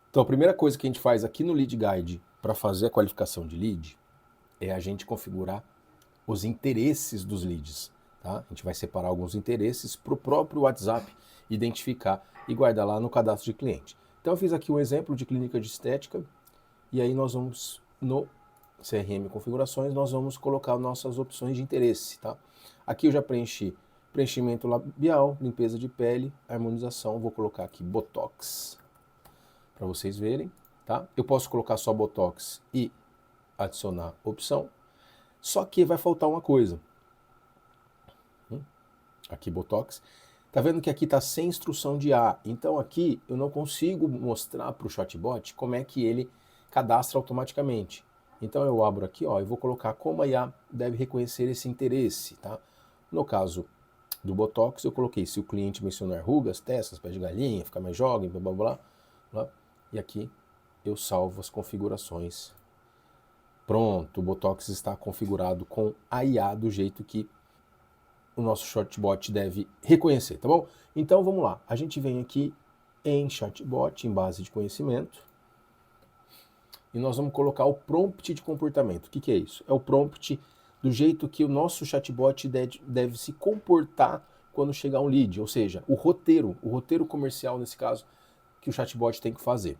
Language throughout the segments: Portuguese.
Então, a primeira coisa que a gente faz aqui no Lead Guide para fazer a qualificação de lead é a gente configurar os interesses dos leads. Tá? A gente vai separar alguns interesses para o próprio WhatsApp identificar e guardar lá no cadastro de cliente. Então, eu fiz aqui um exemplo de clínica de estética e aí nós vamos no CRM Configurações, nós vamos colocar nossas opções de interesse. Tá? Aqui eu já preenchi preenchimento labial, limpeza de pele, harmonização. Vou colocar aqui Botox para vocês verem. Tá? Eu posso colocar só Botox e adicionar opção. Só que vai faltar uma coisa. Aqui Botox. Tá vendo que aqui está sem instrução de IA. Então aqui eu não consigo mostrar para o chatbot como é que ele cadastra automaticamente. Então eu abro aqui, ó, e vou colocar como a IA deve reconhecer esse interesse, tá? No caso do Botox, eu coloquei se o cliente mencionar rugas, testas, pé de galinha, ficar mais jovem, blá blá blá, blá. E aqui eu salvo as configurações. Pronto, o Botox está configurado com a IA do jeito que o nosso chatbot deve reconhecer, tá bom? Então vamos lá, a gente vem aqui em chatbot, em base de conhecimento, e nós vamos colocar o prompt de comportamento. O que é isso? É o prompt do jeito que o nosso chatbot deve se comportar quando chegar um lead, ou seja, o roteiro comercial nesse caso, que o chatbot tem que fazer.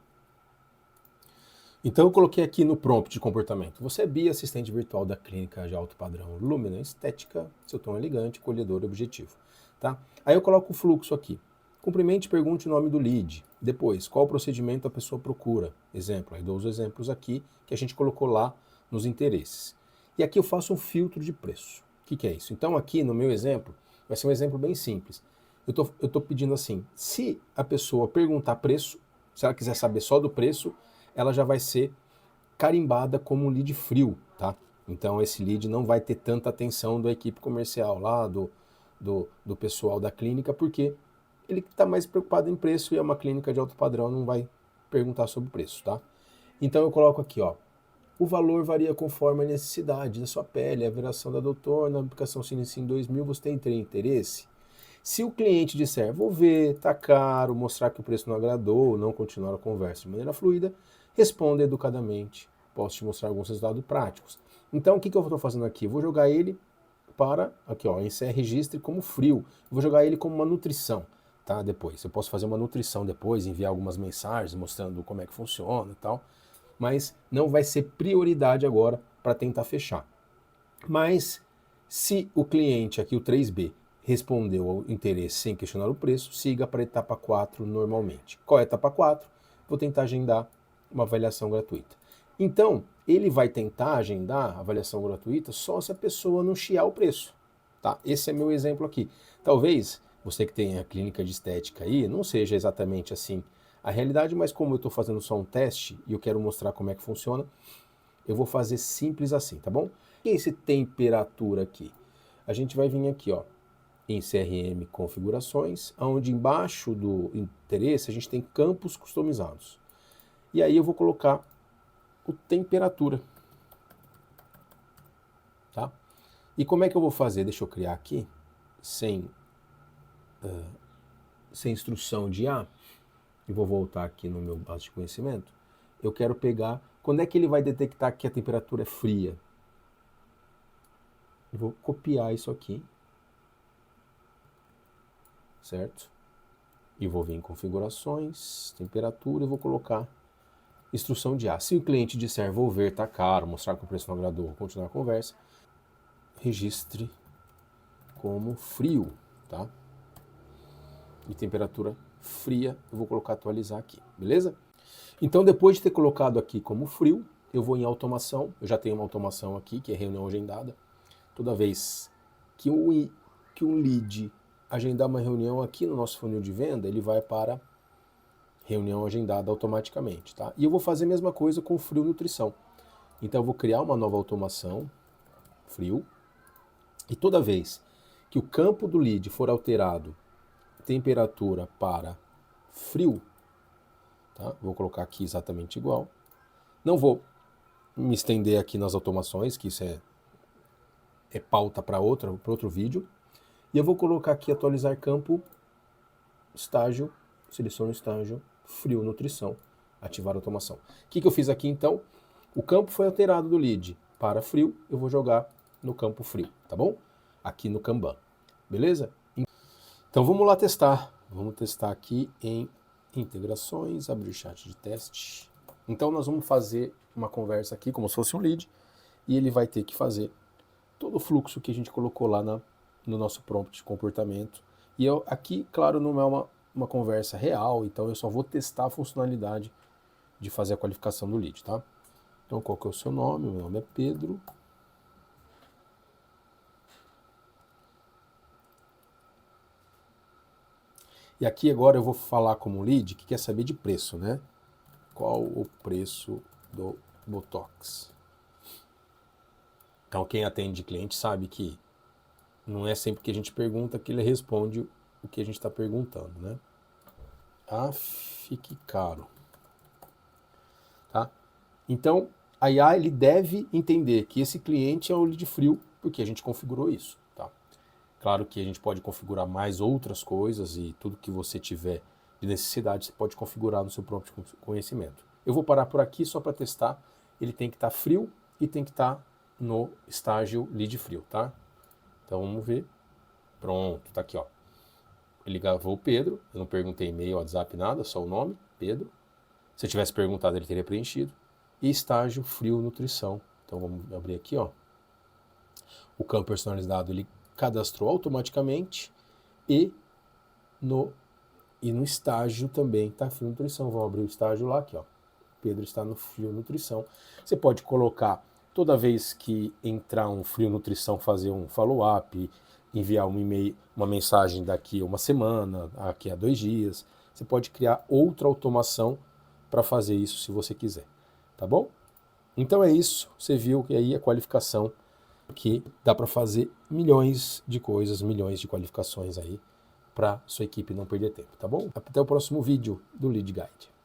Então eu coloquei aqui no prompt de comportamento. Você é BIA, assistente virtual da clínica de alto padrão Lumina Estética, seu tom elegante, colhedor e objetivo. Tá? Aí eu coloco o fluxo aqui. Cumprimente e pergunte o nome do lead. Depois, qual procedimento a pessoa procura? Exemplo, aí dou os exemplos aqui que a gente colocou lá nos interesses. E aqui eu faço um filtro de preço. O que é isso? Então aqui no meu exemplo, vai ser um exemplo bem simples. Eu tô pedindo assim, se a pessoa perguntar preço, se ela quiser saber só do preço, ela já vai ser carimbada como um lead frio, tá? Então esse lead não vai ter tanta atenção da equipe comercial lá, do pessoal da clínica, porque ele está mais preocupado em preço e é uma clínica de alto padrão, não vai perguntar sobre preço, tá? Então eu coloco aqui, ó, o valor varia conforme a necessidade da sua pele, a avaliação da doutora, na aplicação se inicia em 2000, você tem interesse? Se o cliente disser, vou ver, tá caro, mostrar que o preço não agradou, não continuar a conversa de maneira fluida, responda educadamente. Posso te mostrar alguns resultados práticos. Então, o que eu estou fazendo aqui? Eu vou jogar ele para, aqui ó, encerre registre como frio. Eu vou jogar ele como uma nutrição, tá? Depois. Eu posso fazer uma nutrição depois, enviar algumas mensagens mostrando como é que funciona e tal, mas não vai ser prioridade agora para tentar fechar. Mas se o cliente, aqui o 3B, respondeu ao interesse sem questionar o preço, siga para a etapa 4 normalmente. Qual é a etapa 4? Vou tentar agendar uma avaliação gratuita. Então, ele vai tentar agendar a avaliação gratuita só se a pessoa não chiar o preço. Tá? Esse é meu exemplo aqui. Talvez você que tem a clínica de estética aí, não seja exatamente assim a realidade, mas como eu estou fazendo só um teste e eu quero mostrar como é que funciona, eu vou fazer simples assim, tá bom? O que é esse temperatura aqui? A gente vai vir aqui, ó, em CRM Configurações, onde embaixo do interesse a gente tem campos customizados. E aí eu vou colocar o temperatura, tá? E como é que eu vou fazer? Deixa eu criar aqui, sem instrução de IA, e vou voltar aqui no meu base de conhecimento. Eu quero pegar, quando é que ele vai detectar que a temperatura é fria? Eu vou copiar isso aqui, certo? E vou vir em configurações, temperatura, e vou colocar instrução de IA. Se o cliente disser, vou ver, tá caro, mostrar que o preço não agradou, continuar a conversa, registre como frio, tá? E temperatura fria, eu vou colocar atualizar aqui, beleza? Então, depois de ter colocado aqui como frio, eu vou em automação, eu já tenho uma automação aqui, que é reunião agendada. Toda vez que um lead agendar uma reunião aqui no nosso funil de venda, ele vai para reunião agendada automaticamente, tá? E eu vou fazer a mesma coisa com frio nutrição. Então eu vou criar uma nova automação, frio, e toda vez que o campo do lead for alterado, temperatura para frio, tá? Vou colocar aqui exatamente igual. Não vou me estender aqui nas automações, que isso é pauta para outro vídeo. E eu vou colocar aqui atualizar campo, estágio, seleciono estágio, frio nutrição. ativar a automação. O que eu fiz aqui então? O campo foi alterado do lead para frio, eu vou jogar no campo frio, tá bom? Aqui no Kanban, beleza? Então vamos lá testar. Vamos testar aqui em integrações, abrir o chat de teste. Então nós vamos fazer uma conversa aqui como se fosse um lead e ele vai ter que fazer todo o fluxo que a gente colocou lá no nosso prompt de comportamento. E aqui, claro, não é uma conversa real, então eu só vou testar a funcionalidade de fazer a qualificação do lead, tá? Então qual que é o seu nome? Meu nome é Pedro. E aqui agora eu vou falar como lead que quer saber de preço, né? Qual o preço do Botox? Então quem atende cliente sabe que não é sempre que a gente pergunta que ele responde o que a gente está perguntando, né? Ah, fique caro. Tá? Então, a IA ele deve entender que esse cliente é o lead frio, porque a gente configurou isso. Tá? Claro que a gente pode configurar mais outras coisas e tudo que você tiver de necessidade você pode configurar no seu próprio conhecimento. Eu vou parar por aqui só para testar. Ele tem que estar frio e tem que estar no estágio lead frio, tá? Então vamos ver. Pronto, tá aqui, ó. Ele gravou o Pedro, eu não perguntei e-mail, WhatsApp, nada, só o nome, Pedro. Se eu tivesse perguntado, ele teria preenchido. E estágio frio nutrição. Então vamos abrir aqui, ó. O campo personalizado ele cadastrou automaticamente e no estágio também tá frio nutrição. Vamos abrir o estágio lá, aqui, ó. Pedro está no frio nutrição. Você pode colocar toda vez que entrar um frio nutrição, fazer um follow-up, enviar um e-mail, uma mensagem daqui a uma semana, daqui a 2 dias. Você pode criar outra automação para fazer isso se você quiser, tá bom? Então é isso, você viu que aí a qualificação que dá para fazer milhões de coisas, milhões de qualificações aí para sua equipe não perder tempo, tá bom? Até o próximo vídeo do Lead Guide.